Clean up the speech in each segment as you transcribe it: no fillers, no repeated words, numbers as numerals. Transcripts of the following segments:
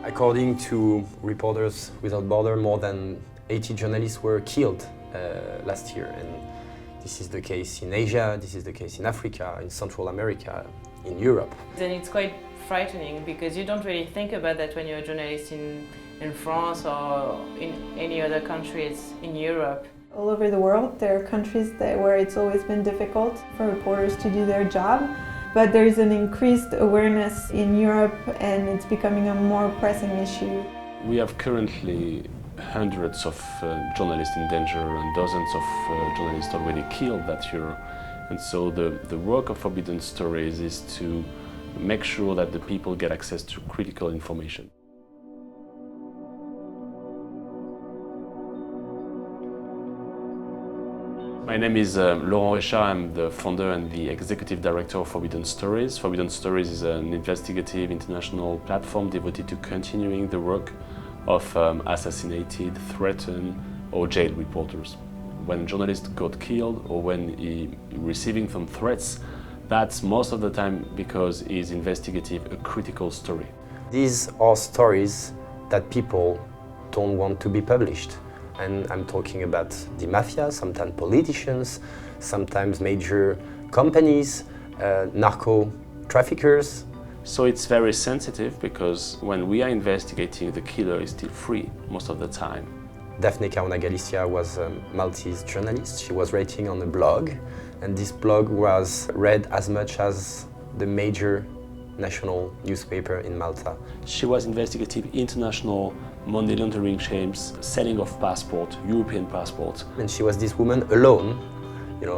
According to Reporters Without Borders, more than 80 journalists were killed last year. And this is the case in Asia, this is the case in Africa, in Central America, in Europe. Then it's quite frightening because you don't really think about that when you're a journalist in France or in any other countries in Europe. All over the world, there are countries where it's always been difficult for reporters to do their job, but there is an increased awareness in Europe and it's becoming a more pressing issue. We have currently hundreds of journalists in danger and dozens of journalists already killed that year. And so the work of Forbidden Stories is to make sure that the people get access to critical information. My name is Laurent Richard. I'm the founder and the executive director of Forbidden Stories. Forbidden Stories is an investigative international platform devoted to continuing the work of assassinated, threatened or jailed reporters. When a journalist got killed or when he's receiving some threats, that's most of the time because he's investigating a critical story. These are stories that people don't want to be published. And I'm talking about the mafia, sometimes politicians, sometimes major companies, narco traffickers. So it's very sensitive because when we are investigating, the killer is still free most of the time. Daphne Caruana Galizia was a Maltese journalist. She was writing on a blog, and this blog was read as much as the major national newspaper in Malta. She was investigating international money laundering schemes, selling of passports, European passports. And she was this woman alone,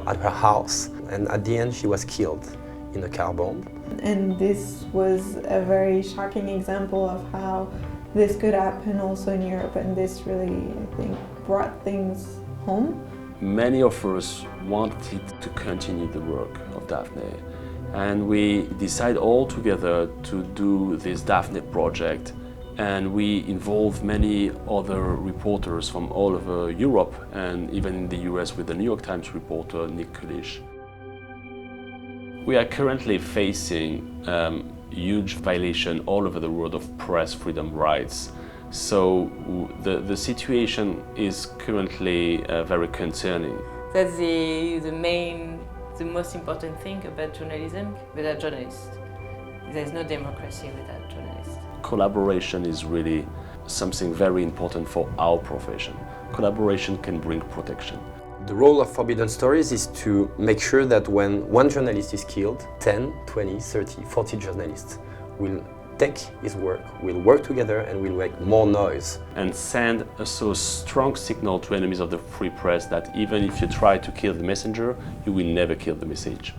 at her house, and at the end she was killed in a car bomb. And this was a very shocking example of how this could happen also in Europe, and this really, I think, brought things home. Many of us wanted to continue the work of Daphne, and we decided all together to do this Daphne project, and we involved many other reporters from all over Europe and even in the US with the New York Times reporter Nick Kulish. We are currently facing huge violation all over the world of press freedom rights. So the situation is currently very concerning. That's the most important thing about journalism. Without journalists, there's no democracy without journalists. Collaboration is really something very important for our profession. Collaboration can bring protection. The role of Forbidden Stories is to make sure that when one journalist is killed, 10, 20, 30, 40 journalists will take his work, will work together and will make more noise. And send a so strong signal to enemies of the free press that even if you try to kill the messenger, you will never kill the message.